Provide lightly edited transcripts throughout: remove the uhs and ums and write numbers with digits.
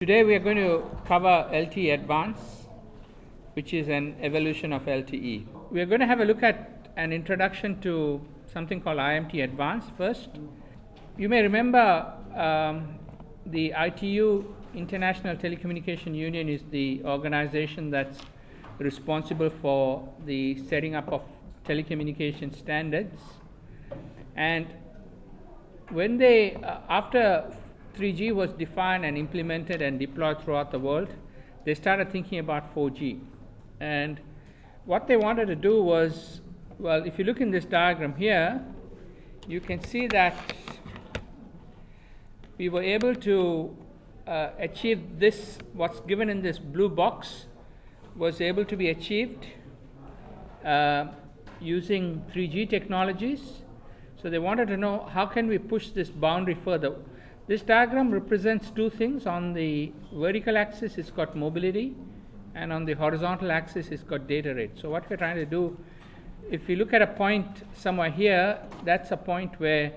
Today we are going to cover LTE Advance, which is an evolution of LTE. We are going to have a look at an introduction to something called IMT Advance first. You may remember the ITU, International Telecommunication Union, is the organization that's responsible for the setting up of telecommunication standards. And when they, after 3G was defined and implemented and deployed throughout the world, they started thinking about 4G. And what they wanted to do was, well, if you look in this diagram here, you can see that we were able to achieve this. What's given in this blue box was able to be achieved using 3G technologies. So they wanted to know, how can we push this boundary further? This diagram represents two things. On the vertical axis, it's got mobility, and on the horizontal axis, it's got data rate. So what we're trying to do, if you look at a point somewhere here, that's a point where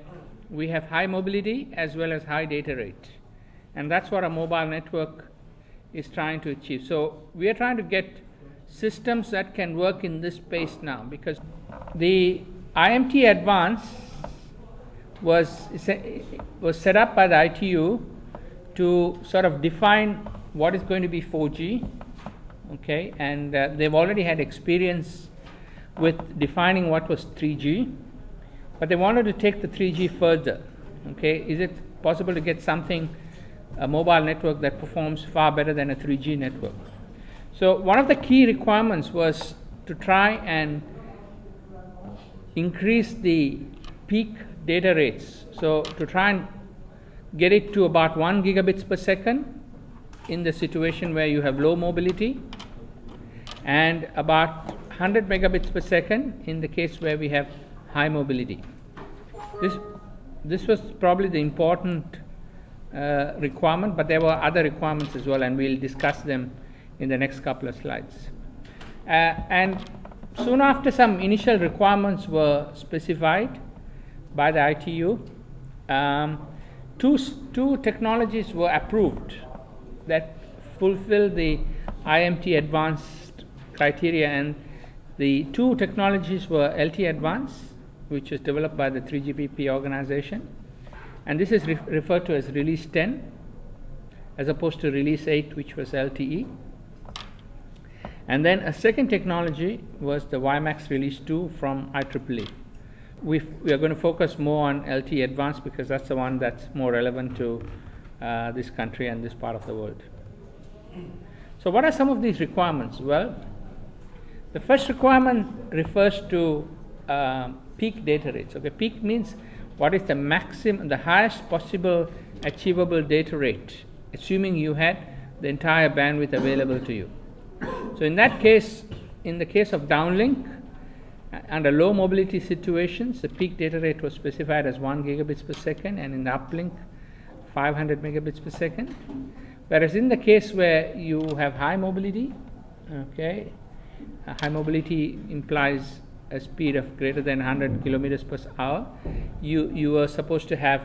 we have high mobility as well as high data rate. And that's what a mobile network is trying to achieve. So we are trying to get systems that can work in this space now, because the IMT Advance was set up by the ITU to sort of define what is going to be 4G, okay, and they've already had experience with defining what was 3G, but they wanted to take the 3G further, okay. Is it possible to get something, a mobile network that performs far better than a 3G network? So one of the key requirements was to try and increase the peak data rates. So to try and get it to about 1 gigabits per second in the situation where you have low mobility, and about 100 megabits per second in the case where we have high mobility. This was probably the important requirement, but there were other requirements as well, and we'll discuss them in the next couple of slides. And soon after some initial requirements were specified by the ITU, two technologies were approved that fulfill the IMT Advanced criteria, and the two technologies were LTE Advance, which was developed by the 3GPP organization, and this is referred to as Release 10 as opposed to Release 8, which was LTE. And then a second technology was the WiMAX Release 2 from IEEE. We are going to focus more on LTE Advance because that's the one that's more relevant to this country and this part of the world. So what are some of these requirements? Well, the first requirement refers to peak data rates. Okay, peak means what is the maximum, the highest possible achievable data rate, assuming you had the entire bandwidth available to you. So in that case, in the case of downlink, under low mobility situations, the peak data rate was specified as 1 gigabits per second, and in the uplink 500 megabits per second. Whereas in the case where you have high mobility, okay, high mobility implies a speed of greater than 100 kilometers per hour, you were supposed to have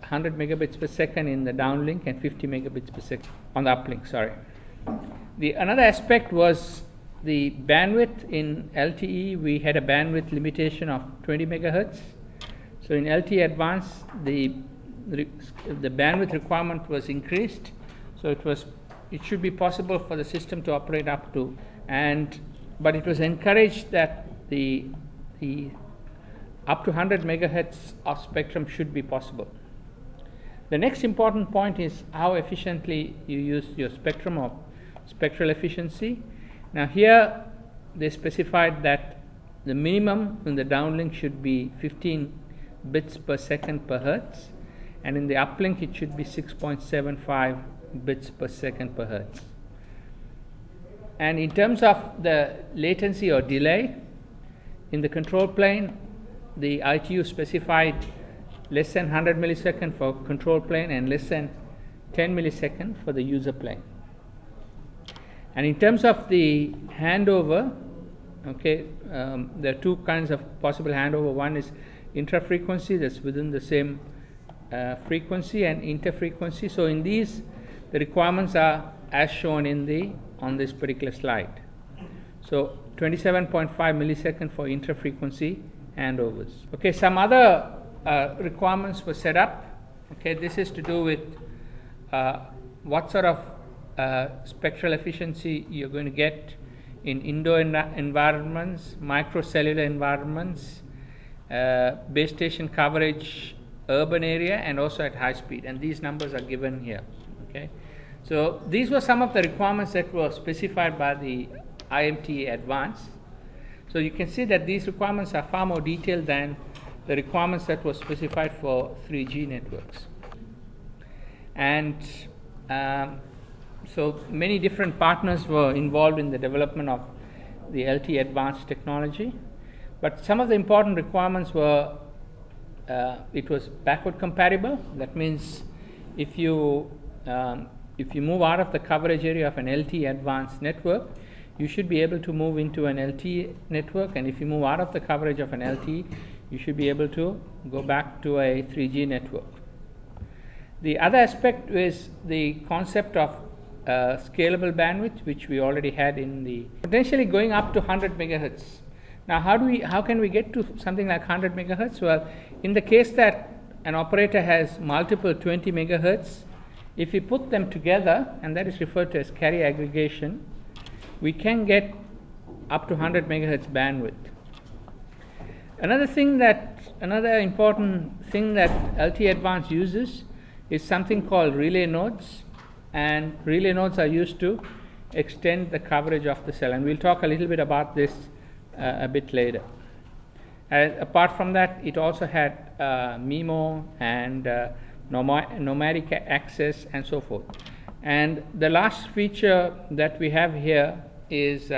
100 megabits per second in the downlink and 50 megabits per second on the uplink, sorry. Another aspect was the bandwidth. In LTE, we had a bandwidth limitation of 20 megahertz. So in LTE Advance, the bandwidth requirement was increased. So it should be possible for the system to operate up to, but it was encouraged that the up to 100 megahertz of spectrum should be possible. The next important point is how efficiently you use your spectrum, or spectral efficiency. Now here they specified that the minimum in the downlink should be 15 bits per second per hertz, and in the uplink it should be 6.75 bits per second per hertz. And in terms of the latency or delay, in the control plane, the ITU specified less than 100 millisecond for control plane and less than 10 millisecond for the user plane. And in terms of the handover, okay, there are two kinds of possible handover. One is intra-frequency, that's within the same frequency, and interfrequency. So in these, the requirements are as shown on this particular slide. So 27.5 millisecond for intra-frequency handovers. Okay, some other requirements were set up. Okay, this is to do with what sort of spectral efficiency you're going to get in indoor environments, microcellular environments, base station coverage, urban area, and also at high speed. And these numbers are given here. Okay, so these were some of the requirements that were specified by the IMT Advance. So you can see that these requirements are far more detailed than the requirements that were specified for 3G networks. And so many different partners were involved in the development of the LTE Advanced technology. But some of the important requirements were it was backward compatible. That means if you move out of the coverage area of an LTE Advanced network, you should be able to move into an LTE network, and if you move out of the coverage of an LTE, you should be able to go back to a 3G network. The other aspect is the concept of scalable bandwidth, which we already had in the potentially going up to 100 megahertz. Now, how can we get to something like 100 megahertz? Well, in the case that an operator has multiple 20 megahertz, if we put them together, and that is referred to as carrier aggregation, we can get up to 100 megahertz bandwidth. Another important thing that LTE Advance uses is something called relay nodes, and relay nodes are used to extend the coverage of the cell, and we'll talk a little bit about this a bit later. Apart from that, it also had MIMO and nomadic access and so forth. And the last feature that we have here is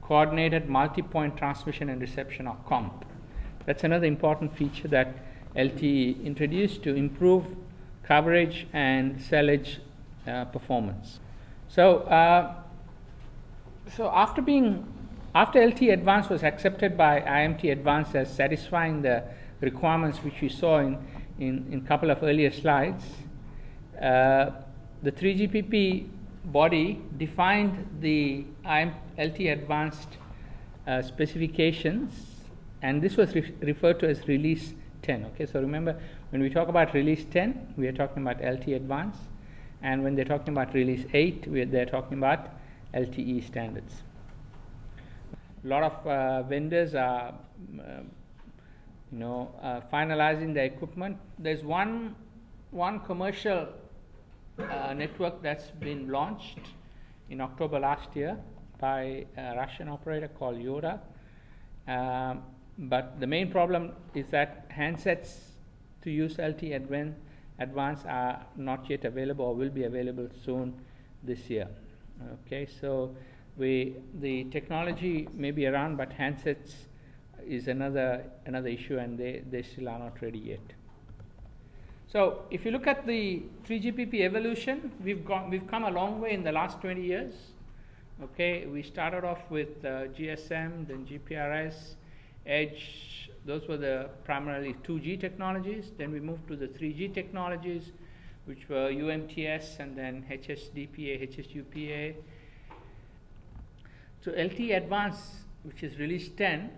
coordinated multi-point transmission and reception, or COMP. That's another important feature that LTE introduced to improve coverage and cell edge performance. So after LTE Advance was accepted by IMT Advance as satisfying the requirements which we saw in a couple of earlier slides, the 3GPP body defined the LTE Advanced specifications, and this was referred to as Release 10. Okay, so remember, when we talk about Release 10, we are talking about LTE Advance, and when they're talking about Release 8, they're talking about LTE standards. A lot of vendors are finalizing the equipment. There's one commercial network that's been launched in October last year by a Russian operator called Yoda. But the main problem is that handsets to use LTE Advance are not yet available, or will be available soon this year. Okay, so the technology may be around, but handsets is another issue, and they still are not ready yet. So if you look at the 3GPP evolution, we've come a long way in the last 20 years. Okay, we started off with GSM, then GPRS, Edge. Those were the primarily 2G technologies. Then we moved to the 3G technologies, which were UMTS and then HSDPA, HSUPA. So LTE Advance, which is Release 10,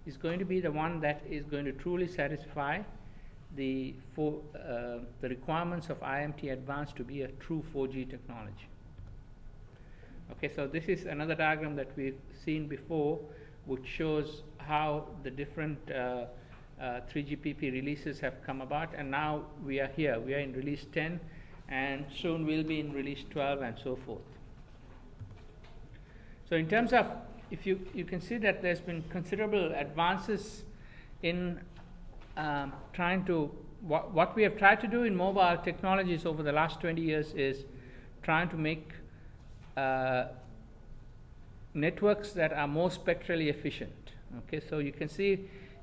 is going to be the one that is going to truly satisfy the requirements of IMT Advance to be a true 4G technology. Okay, so this is another diagram that we've seen before, which shows how the different 3GPP releases have come about, and now we are here. We are in Release 10, and soon we'll be in Release 12 and so forth. So in terms of, if you can see that there's been considerable advances in trying to, what we have tried to do in mobile technologies over the last 20 years is trying to make networks that are more spectrally efficient. Okay, so you can see,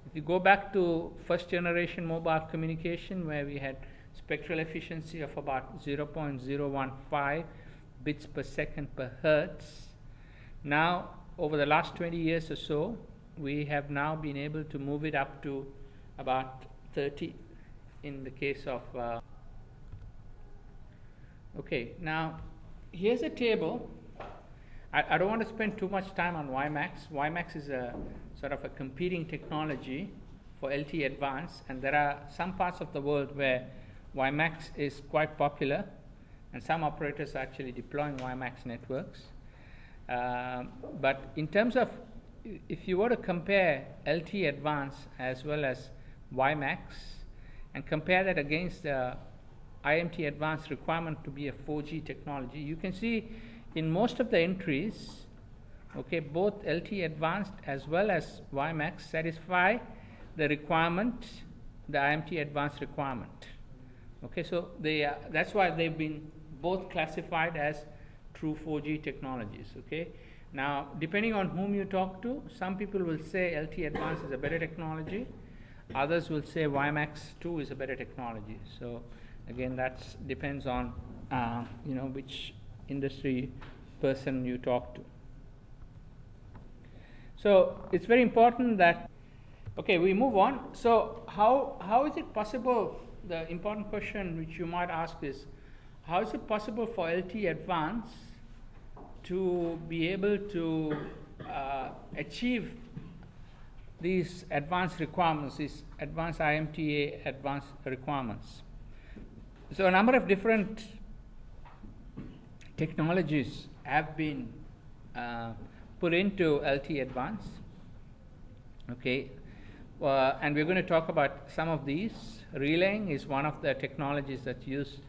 if you go back to first generation mobile communication, where we had spectral efficiency of about 0.015 bits per second per hertz. Now, over the last 20 years or so, we have now been able to move it up to about 30 in the case of Okay, now here's a table. I don't want to spend too much time on WiMAX. WiMAX is a sort of a competing technology for LTE Advance, and there are some parts of the world where WiMAX is quite popular, and some operators are actually deploying WiMAX networks. But in terms of, if you were to compare LTE Advance as well as WiMAX and compare that against the IMT Advance requirement to be a 4G technology, you can see in most of the entries, okay, both LTE Advanced as well as WiMAX satisfy the requirement, the IMT Advanced requirement. Okay, so that's why they've been both classified as true 4G technologies. Okay, now depending on whom you talk to, some people will say LTE Advanced is a better technology, others will say WiMAX 2 is a better technology. So again, that depends on which industry person you talk to. So it's very important that, okay, we move on. So how is it possible, the important question which you might ask is, how is it possible for LTE Advance to be able to achieve these advanced requirements, these advanced IMTA advanced requirements? So a number of different technologies have been put into LTE Advance. Okay, and we're going to talk about some of these. Relaying is one of the technologies that's used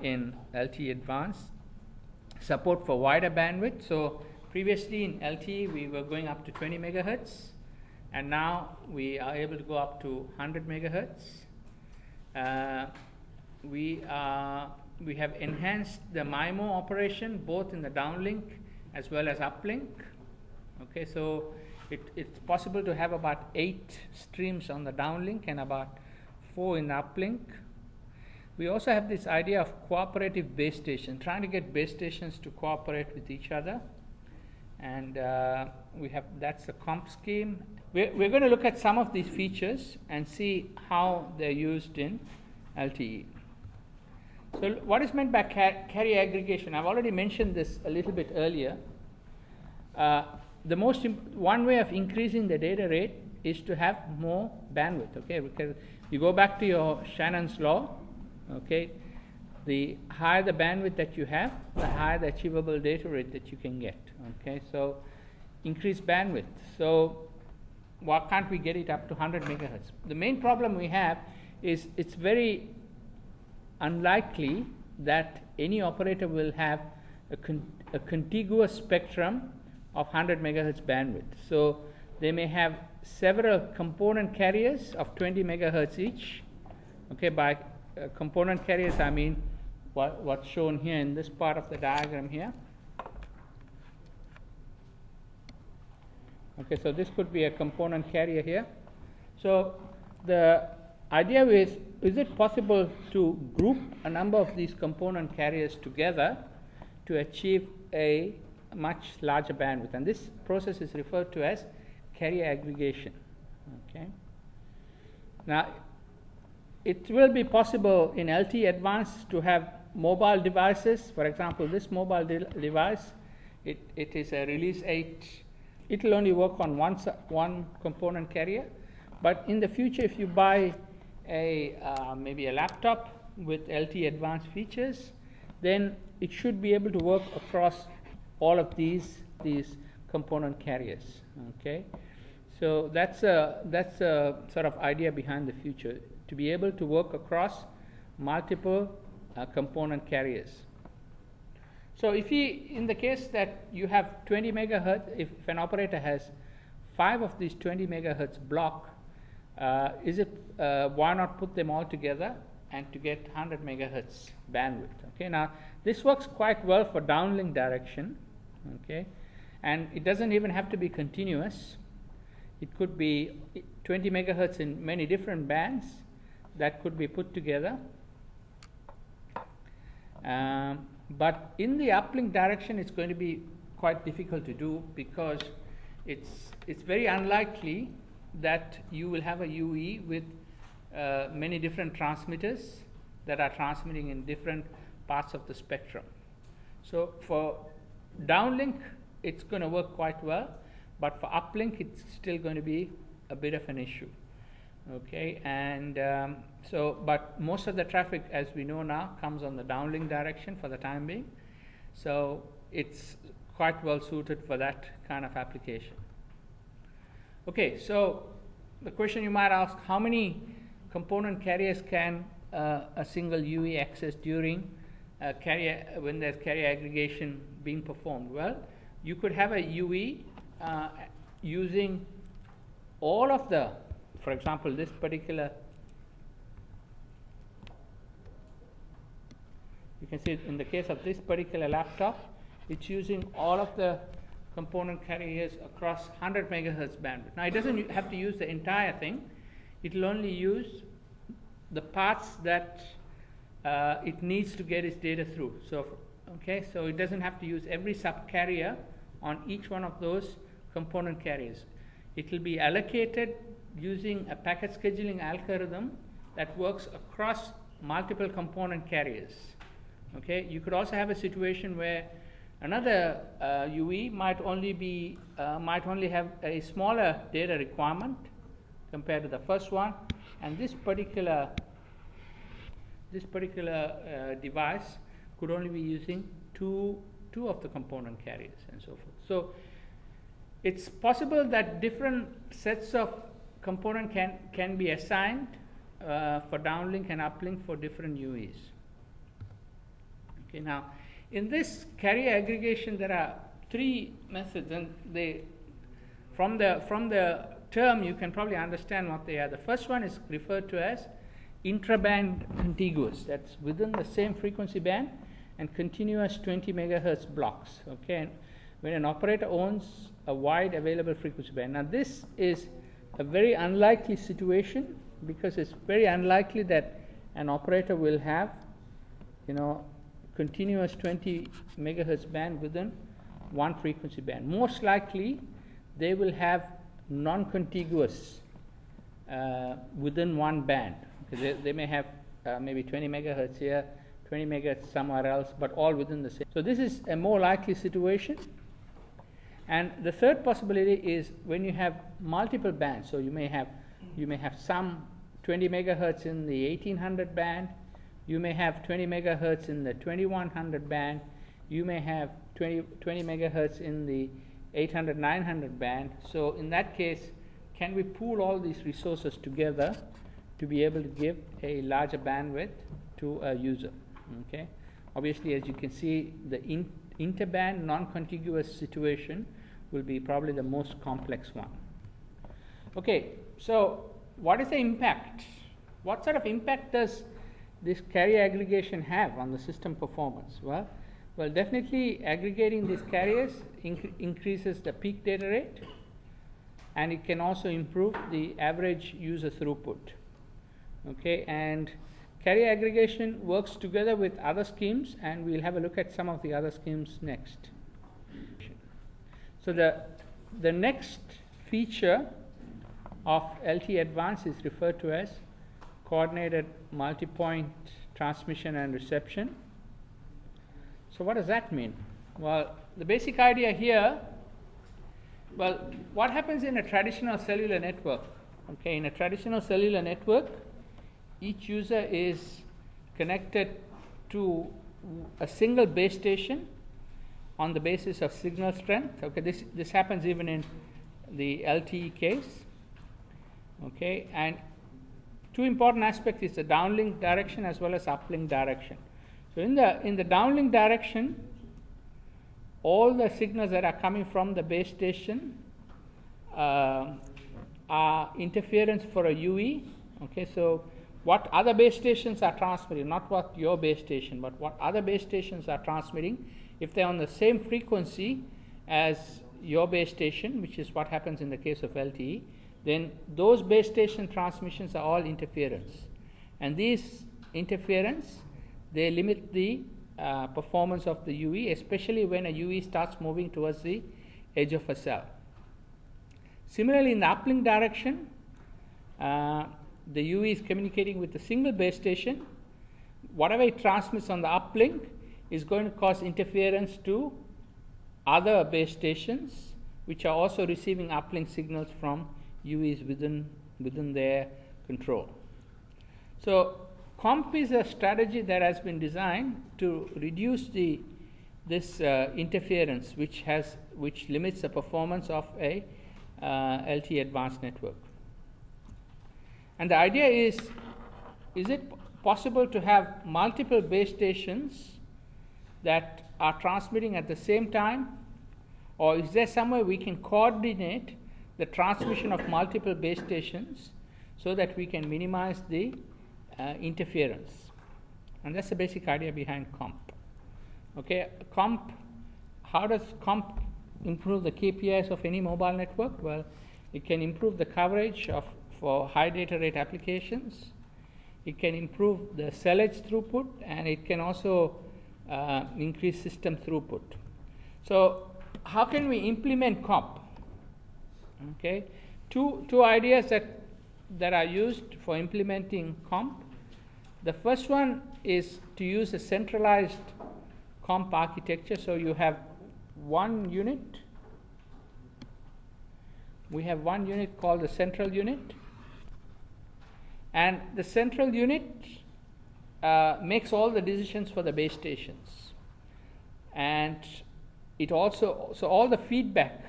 in LTE Advance. Support for wider bandwidth. So previously in LTE we were going up to 20 megahertz, and now we are able to go up to 100 megahertz. We have enhanced the MIMO operation both in the downlink as well as uplink. Okay, so it's possible to have about 8 streams on the downlink and about 4 in the uplink. We also have this idea of cooperative base station, trying to get base stations to cooperate with each other, and that's the comp scheme. We're going to look at some of these features and see how they're used in LTE. So what is meant by carrier aggregation? I've already mentioned this a little bit earlier. One way of increasing the data rate is to have more bandwidth. Okay, because you go back to your Shannon's law. Okay, the higher the bandwidth that you have, the higher the achievable data rate that you can get. Okay, so increase bandwidth. So why can't we get it up to 100 megahertz? The main problem we have is it's very unlikely that any operator will have a contiguous spectrum of 100 megahertz bandwidth. So they may have several component carriers of 20 megahertz each. Okay, by component carriers I mean what's shown here in this part of the diagram here. Okay, so this could be a component carrier here. So the idea is it possible to group a number of these component carriers together to achieve a much larger bandwidth, and this process is referred to as carrier aggregation. Okay, now it will be possible in LTE Advanced to have mobile devices. For example, this mobile device, it is a release 8. It will only work on one component carrier, but in the future if you buy maybe a laptop with LTE Advanced features, then it should be able to work across all of these component carriers. Okay, so that's a sort of idea behind the future, to be able to work across multiple component carriers. So in the case that you have 20 megahertz, if an operator has 5 of these 20 megahertz block, why not put them all together and to get 100 megahertz bandwidth? Okay, now this works quite well for downlink direction. Okay, and it doesn't even have to be continuous. It could be 20 megahertz in many different bands that could be put together. But in the uplink direction, it's going to be quite difficult to do, because it's very unlikely that you will have a UE with many different transmitters that are transmitting in different parts of the spectrum. So for downlink, it's going to work quite well, but for uplink, it's still going to be a bit of an issue. Okay, and but most of the traffic, as we know now, comes on the downlink direction for the time being. So it's quite well suited for that kind of application. Okay, so the question you might ask, how many component carriers can a single UE access during when there's carrier aggregation being performed? Well, you could have a UE using all of the, for example, this particular, you can see in the case of this particular laptop, it's using all of the component carriers across 100 megahertz bandwidth. Now, it doesn't have to use the entire thing. It will only use the parts that it needs to get its data through. So, okay, so it doesn't have to use every subcarrier on each one of those component carriers. It will be allocated using a packet scheduling algorithm that works across multiple component carriers. Okay, you could also have a situation where another UE might only have a smaller data requirement compared to the first one, and this particular device could only be using two of the component carriers and so forth. So it's possible that different sets of component can be assigned for downlink and uplink for different UEs. Okay, now in this carrier aggregation there are three methods, and from the term you can probably understand what they are. The first one is referred to as intraband contiguous. That's within the same frequency band and continuous 20 megahertz blocks. Okay, and when an operator owns a wide available frequency band. Now this is a very unlikely situation, because it's very unlikely that an operator will have, continuous 20 megahertz band within one frequency band. Most likely they will have non-contiguous within one band. They may have maybe 20 megahertz here, 20 megahertz somewhere else, but all within the same. So this is a more likely situation. And the third possibility is when you have multiple bands. So you may have some 20 megahertz in the 1800 band, you may have 20 megahertz in the 2100 band, you may have 20 megahertz in the 800 900 band. So in that case, can we pool all these resources together to be able to give a larger bandwidth to a user? Okay, obviously, as you can see, the interband non-contiguous situation will be probably the most complex one. Okay, so what is the impact? What sort of impact does this carrier aggregation have on the system performance? Well, definitely aggregating these carriers increases the peak data rate, and it can also improve the average user throughput. Okay, and carrier aggregation works together with other schemes, and we'll have a look at some of the other schemes next. So the next feature of LTE Advance is referred to as coordinated multi-point transmission and reception. So what does that mean? Well, the basic idea here, what happens in a traditional cellular network? Okay, in a traditional cellular network, each user is connected to a single base station on the basis of signal strength. Okay, this happens even in the LTE case. Okay, and two important aspects is the downlink direction as well as uplink direction. So in the downlink direction, all the signals that are coming from the base station are interference for a UE. Okay, so what other base stations are transmitting, not what your base station, but what other base stations are transmitting, if they're on the same frequency as your base station, which is what happens in the case of LTE, then those base station transmissions are all interference. And these interference, they limit the performance of the UE, especially when a UE starts moving towards the edge of a cell. Similarly, in the uplink direction, the UE is communicating with a single base station, whatever it transmits on the uplink is going to cause interference to other base stations which are also receiving uplink signals from UEs within their control. So COMP is a strategy that has been designed to reduce this interference which limits the performance of a LTE Advanced network. And the idea is it possible to have multiple base stations that are transmitting at the same time, or is there some way we can coordinate the transmission of multiple base stations so that we can minimize the interference? And that's the basic idea behind COMP. Okay, COMP, how does COMP improve the KPIs of any mobile network? Well, it can improve the coverage for high data rate applications. It can improve the cell edge throughput, and it can also increase system throughput. So how can we implement COMP? Okay, two ideas that are used for implementing COMP. The first one is to use a centralized COMP architecture. So you have one unit. We have one unit called the central unit, and the central unit makes all the decisions for the base stations, and it also, so all the feedback,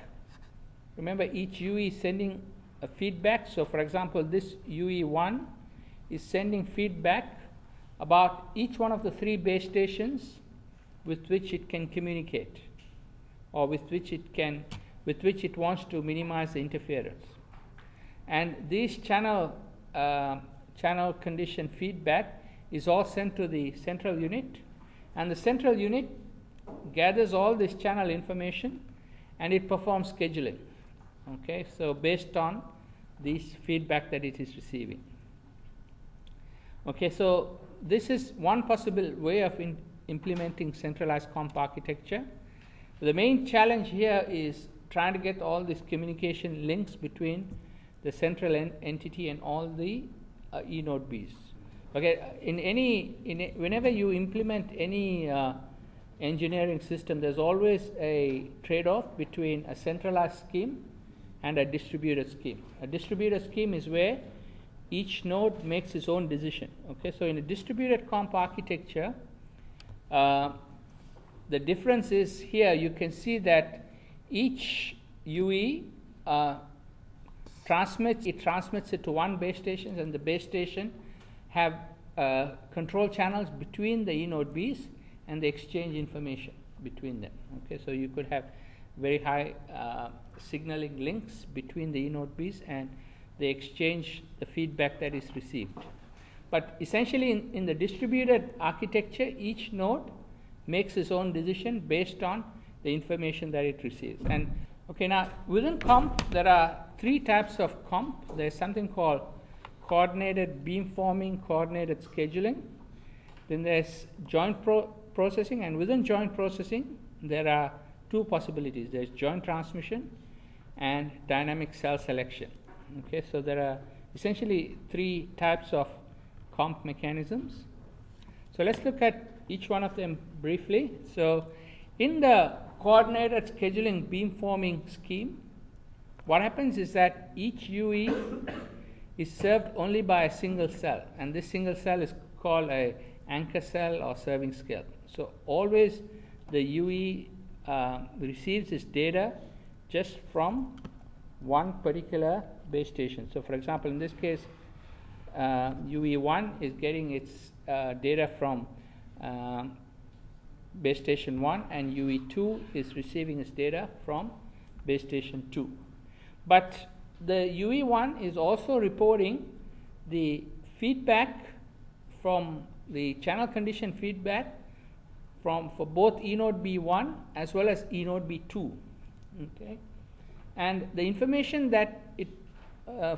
remember each UE is sending a feedback. So for example, this UE1 is sending feedback about each one of the 3 base stations with which it can communicate, or with which it wants to minimize the interference. And this channel condition feedback is all sent to the central unit, and the central unit gathers all this channel information and it performs scheduling. Okay, so based on this feedback that it is receiving. Okay, so this is one possible way of implementing centralized COMP architecture. The main challenge here is trying to get all these communication links between the central entity and all the eNode Bs. Okay, whenever you implement any engineering system, there's always a trade-off between a centralized scheme and a distributed scheme. A distributed scheme is where each node makes its own decision. Okay, so in a distributed COMP architecture, the difference is here you can see that each UE transmits it to one base station, and the base station have control channels between the eNode Bs, and they exchange information between them. Okay, so you could have very high signaling links between the eNode Bs, and they exchange the feedback that is received. But essentially in the distributed architecture, each node makes its own decision based on the information that it receives. And okay, now within COMP there are 3 types of COMP. There's something called coordinated beamforming, coordinated scheduling. Then there's joint processing, and within joint processing there are 2 possibilities. There's joint transmission and dynamic cell selection. Okay, so there are essentially 3 types of COMP mechanisms. So let's look at each one of them briefly. So in the coordinated scheduling beamforming scheme, what happens is that each UE is served only by a single cell, and this single cell is called a anchor cell or serving scale. So always the UE receives its data just from one particular base station. So for example, in this case, UE1 is getting its data from base station 1, and UE2 is receiving its data from base station 2. But the UE1 is also reporting the feedback from the channel condition feedback for both eNode B1 as well as eNode B2. Okay, and the information that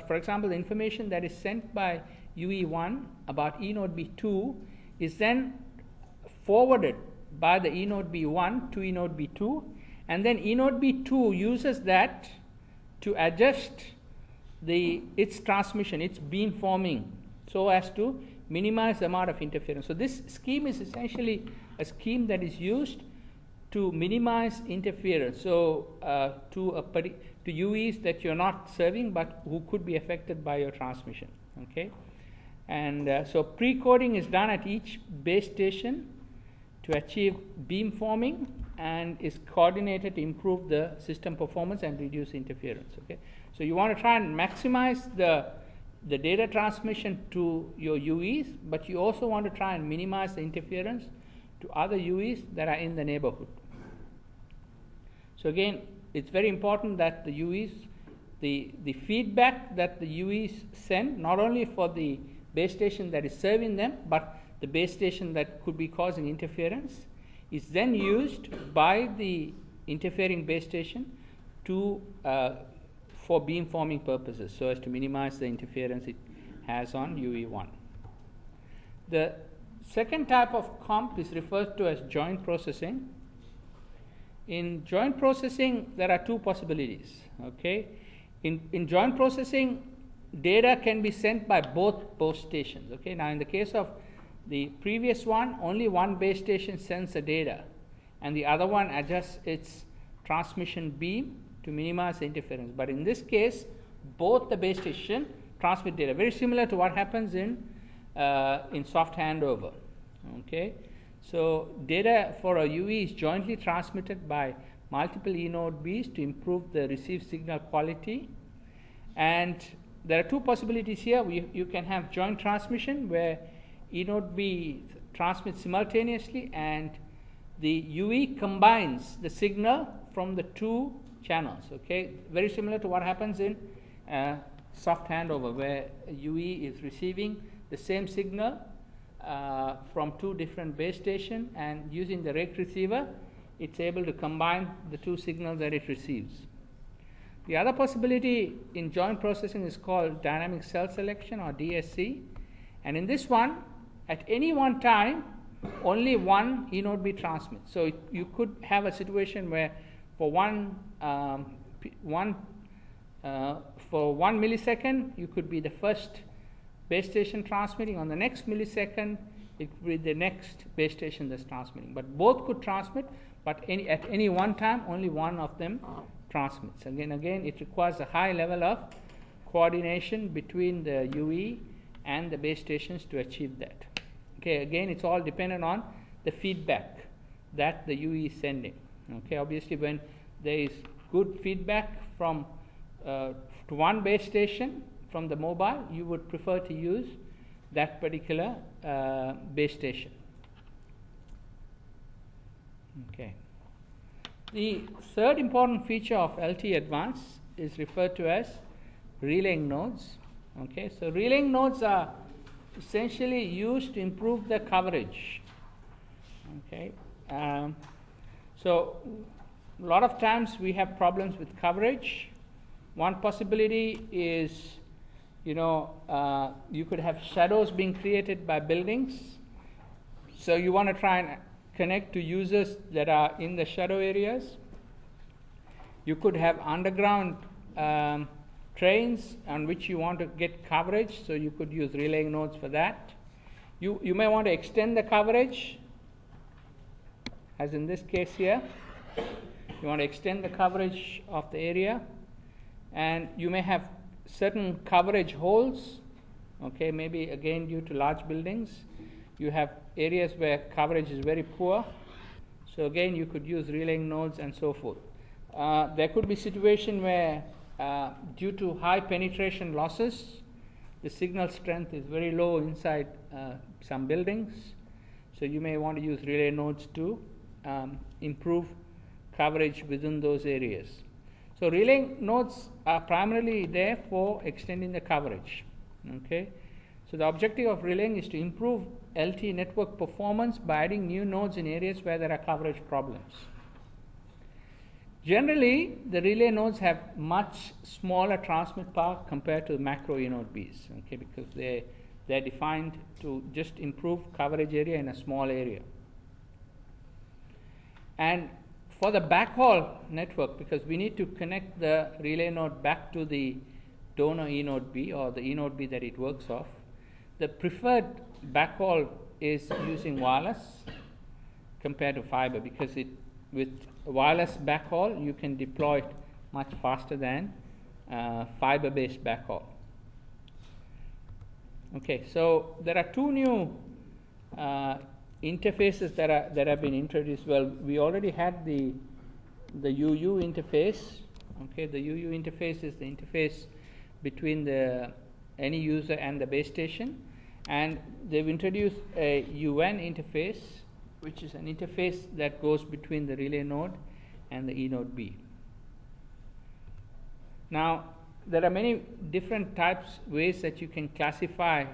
for example, the information that is sent by UE1 about eNode B2 is then forwarded by the eNode B1 to eNode B2, and then eNode B2 uses that to adjust its transmission, its beamforming, so as to minimize the amount of interference. So this scheme is essentially a scheme that is used to minimize interference. So to UEs that you're not serving but who could be affected by your transmission. Okay, and so pre-coding is done at each base station to achieve beamforming and is coordinated to improve the system performance and reduce interference. Okay, so you want to try and maximize the data transmission to your UEs, but you also want to try and minimize the interference to other UEs that are in the neighborhood. So again, it's very important that the UEs, the feedback that the UEs send, not only for the base station that is serving them, but the base station that could be causing interference, is then used by the interfering base station to for beamforming purposes, so as to minimize the interference it has on UE1. The second type of comp is referred to as joint processing. In joint processing, there are two possibilities. Okay, in joint processing, data can be sent by both base stations. Okay, now in the case of the previous one, only one base station sends the data, and the other one adjusts its transmission beam to minimize the interference. But in this case, both the base station transmit data, very similar to what happens in soft handover. Okay, so data for a UE is jointly transmitted by multiple E-node Bs to improve the received signal quality. And there are two possibilities here. You can have joint transmission where E-node B transmits simultaneously and the UE combines the signal from the two channels. Okay, very similar to what happens in soft handover, where UE is receiving the same signal from two different base stations, and using the rake receiver, it's able to combine the two signals that it receives. The other possibility in joint processing is called dynamic cell selection, or DSC, and in this one, at any one time, only one E-node B transmits. So you could have a situation where for one millisecond, you could be the first base station transmitting. On the next millisecond, it could be the next base station that's transmitting. But both could transmit, but at any one time, only one of them transmits. Again, it requires a high level of coordination between the UE and the base stations to achieve that. Okay, again, it's all dependent on the feedback that the UE is sending. Okay, obviously, when there is good feedback from to one base station from the mobile, you would prefer to use that particular base station. Okay. The third important feature of LTE Advance is referred to as relaying nodes. Okay, so relaying nodes are essentially used to improve the coverage. Okay, so a lot of times we have problems with coverage. One possibility is, you could have shadows being created by buildings. So you want to try and connect to users that are in the shadow areas. You could have underground trains on which you want to get coverage, so you could use relaying nodes for that. You may want to extend the coverage, as in this case here. You want to extend the coverage of the area, and you may have certain coverage holes. Okay, maybe again due to large buildings. You have areas where coverage is very poor, so again you could use relaying nodes and so forth. There could be situation where due to high penetration losses, the signal strength is very low inside some buildings, so you may want to use relay nodes to improve coverage within those areas. So relay nodes are primarily there for extending the coverage. Okay, so the objective of relaying is to improve LTE network performance by adding new nodes in areas where there are coverage problems. Generally, the relay nodes have much smaller transmit power compared to macro E-node Bs, okay, because they're defined to just improve coverage area in a small area. And for the backhaul network, because we need to connect the relay node back to the donor E-node B or the E-node B that it works off, the preferred backhaul is using wireless compared to fiber, because with wireless backhaul you can deploy it much faster than fiber-based backhaul. Okay, so there are two new interfaces that have been introduced. Well, we already had the UU interface. Okay, the UU interface is the interface between any user and the base station, and they've introduced a UN interface, which is an interface that goes between the relay node and the E node B. Now, there are many different ways that you can classify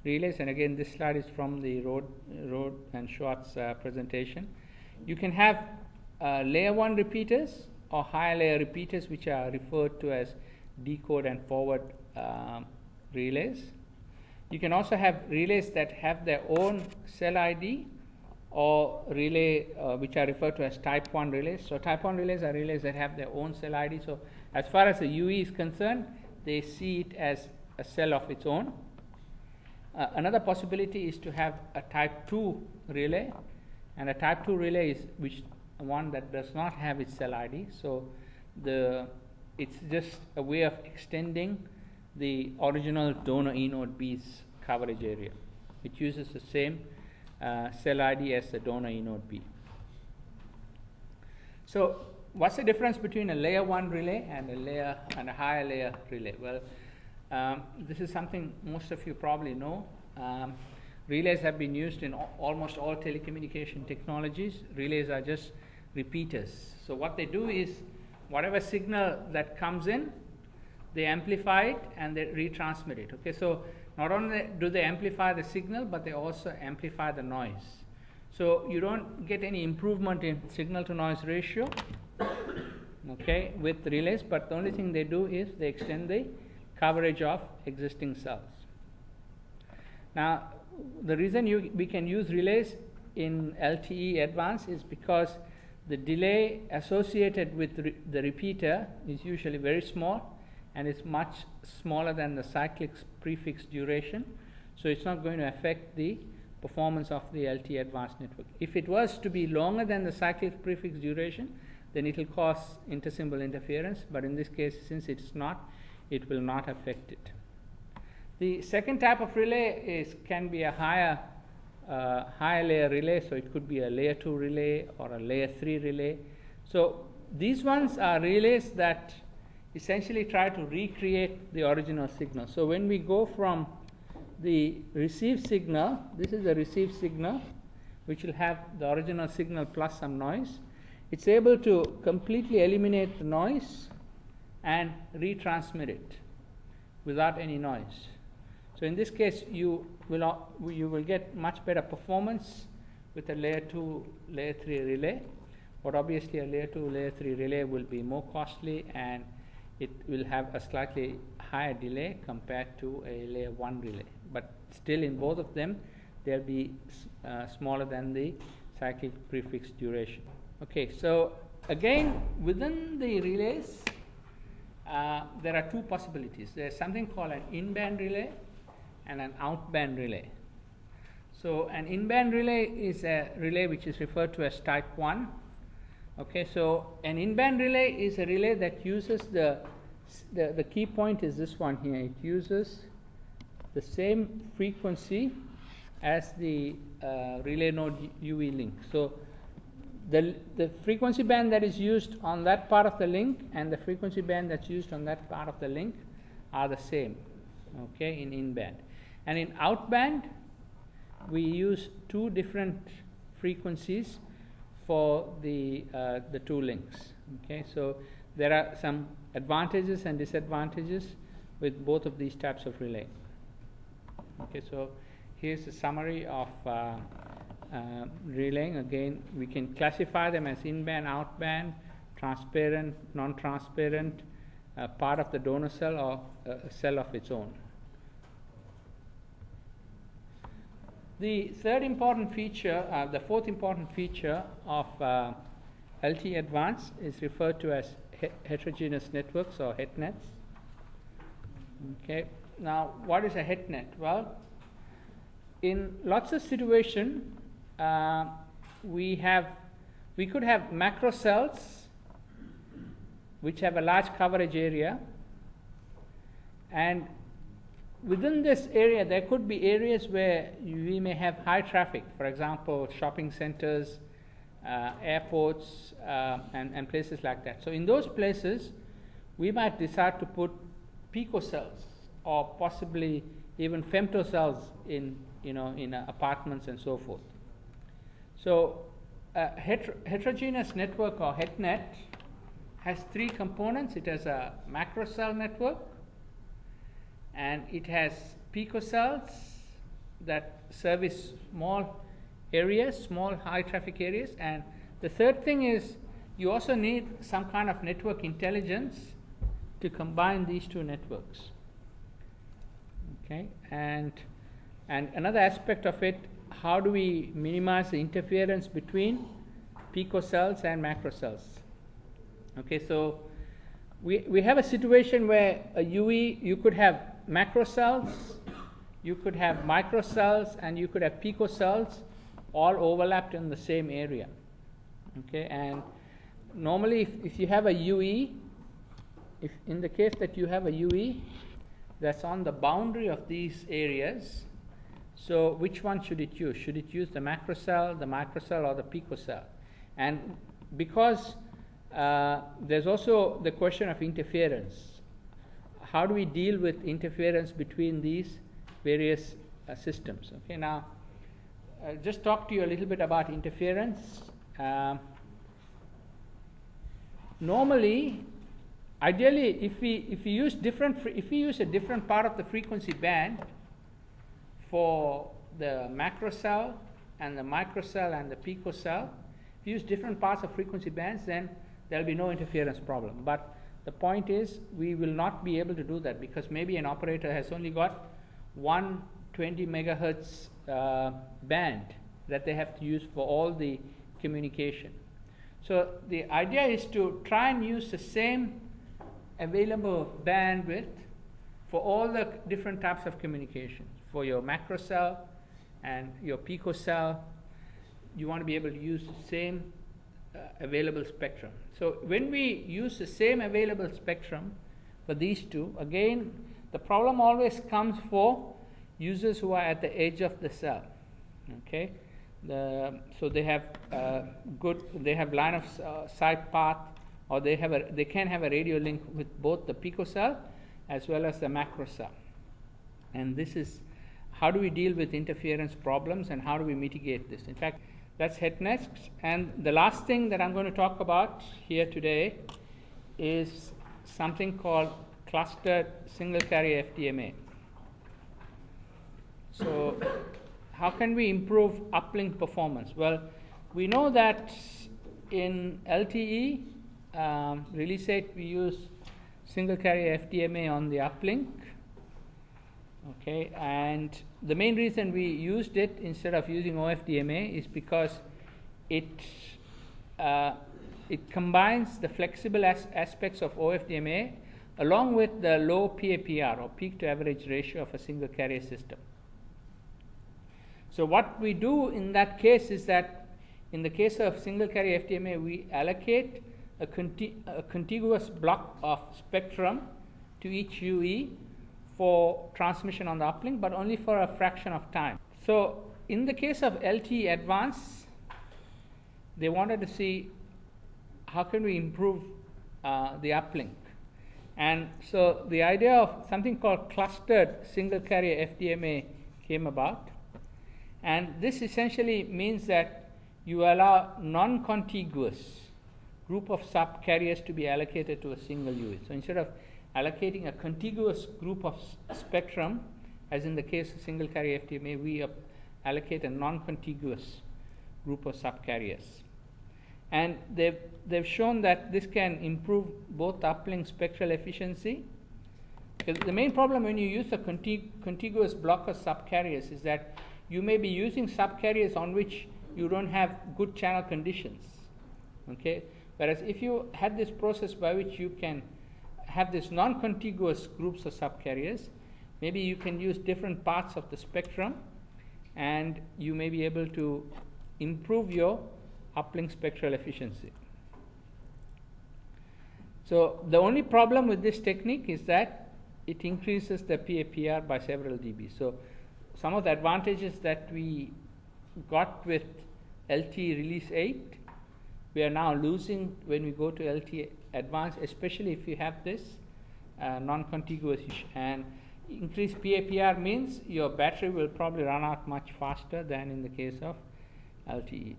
relays, and again, this slide is from the Rode and Schwartz presentation. You can have layer 1 repeaters or higher layer repeaters, which are referred to as decode and forward relays. You can also have relays that have their own cell ID, or relay which are referred to as type 1 relays. So type 1 relays are relays that have their own cell ID. So as far as the UE is concerned, they see it as a cell of its own. Another possibility is to have a type 2 relay, and a type 2 relay is one that does not have its cell ID. So it's just a way of extending the original donor E node B's coverage area. It uses the same cell ID as the donor E node B. So what's the difference between a layer 1 relay and a higher layer relay? Well, this is something most of you probably know. Relays have been used in almost all telecommunication technologies. Relays are just repeaters. So what they do is, whatever signal that comes in, they amplify it and they retransmit it. Okay, so not only do they amplify the signal, but they also amplify the noise. So you don't get any improvement in signal to noise ratio, okay, with relays, but the only thing they do is they extend the coverage of existing cells. Now, the reason we can use relays in LTE Advance is because the delay associated with the repeater is usually very small, and it's much smaller than the cyclic prefix duration, so it's not going to affect the performance of the LTE Advanced network. If it was to be longer than the cyclic prefix duration, then it will cause intersymbol interference, but in this case, since it's not, it will not affect it. The second type of relay can be a higher layer relay, so it could be a layer 2 relay or a layer 3 relay. So these ones are relays that essentially try to recreate the original signal. So when we go from the received signal, this is the received signal, which will have the original signal plus some noise. It's able to completely eliminate the noise and retransmit it without any noise. So in this case, you will get much better performance with a layer 2, layer 3 relay, but obviously a layer 2, layer 3 relay will be more costly, and it will have a slightly higher delay compared to a layer 1 relay. But still, in both of them, they'll be smaller than the cyclic prefix duration. Okay, so again, within the relays, there are two possibilities. There's something called an in-band relay and an out-band relay. So an in-band relay is a relay which is referred to as type 1. Okay, so an in-band relay is a relay that uses the key point is this one here. It uses the same frequency as the relay node UE link. So the frequency band that is used on that part of the link and the frequency band that's used on that part of the link are the same, okay, in in-band. And in out-band, we use two different frequencies for the two links. Okay, so there are some advantages and disadvantages with both of these types of relay. Okay, so here's a summary of relaying. Again, we can classify them as in-band, out-band, transparent, non-transparent, part of the donor cell, or a cell of its own. The fourth important feature of LTE Advance is referred to as heterogeneous networks, or HETNets. Okay, Now, what is a HetNet? Well, in lots of situations, we could have macro cells which have a large coverage area, and within this area there could be areas where we may have high traffic, for example shopping centers, airports, and places like that. So in those places we might decide to put picocells or possibly even femtocells in apartments and so forth. So heterogeneous network, or HetNet, has three components. It has a macro cell network, and it has picocells that service small areas, small high traffic areas, and the third thing is you also need some kind of network intelligence to combine these two networks. Okay, and another aspect of it, how do we minimize the interference between picocells and macro cells? Okay, so we have a situation where a UE, you could have macro cells, you could have microcells, and you could have picocells all overlapped in the same area. Okay, and normally if you have a UE, if in the case that you have a UE that's on the boundary of these areas, so which one should it use? Should it use the macro cell, the microcell, or the picocell? And because there's also the question of interference. How do we deal with interference between these various systems? Okay, now just talk to you a little bit about interference. Normally, ideally, if we use a different part of the frequency band for the macro cell and the microcell and the picocell, if you use different parts of frequency bands, then there will be no interference problem. But the point is, we will not be able to do that because maybe an operator has only got 120 megahertz band that they have to use for all the communication. So the idea is to try and use the same available bandwidth for all the different types of communication. For your macro cell and your picocell, you want to be able to use the same available spectrum. So when we use the same available spectrum for these two, again the problem always comes for users who are at the edge of the cell. Okay, so they have line of sight path, or they can have a radio link with both the picocell as well as the macro cell. And this is how do we deal with interference problems and how do we mitigate this. In fact, that's HetNet. And the last thing that I'm going to talk about here today is something called clustered single carrier FDMA. So how can we improve uplink performance? Well, we know that in LTE release 8 we use single carrier FDMA on the uplink. Okay, and the main reason we used it instead of using OFDMA is because it combines the flexible aspects of OFDMA along with the low PAPR, or peak to average ratio, of a single carrier system. So what we do in that case is that in the case of single carrier FDMA, we allocate a contiguous block of spectrum to each UE for transmission on the uplink, but only for a fraction of time. So in the case of LTE Advance, they wanted to see how can we improve the uplink. And so the idea of something called clustered single carrier FDMA came about. And this essentially means that you allow non-contiguous group of sub-carriers to be allocated to a single UE. So instead of allocating a contiguous group of spectrum, as in the case of single carrier FDMA, we allocate a non-contiguous group of sub-carriers. And they've shown that this can improve both uplink spectral efficiency. Because the main problem when you use a contiguous block of sub-carriers is that you may be using sub-carriers on which you don't have good channel conditions. Okay? Whereas if you had this process by which you can have this non-contiguous groups of sub-carriers, maybe you can use different parts of the spectrum, and you may be able to improve your uplink spectral efficiency. So the only problem with this technique is that it increases the PAPR by several dB. So some of the advantages that we got with LTE Release 8, we are now losing when we go to LTE Advance, especially if you have this non-contiguous issue. And increased PAPR means your battery will probably run out much faster than in the case of LTE.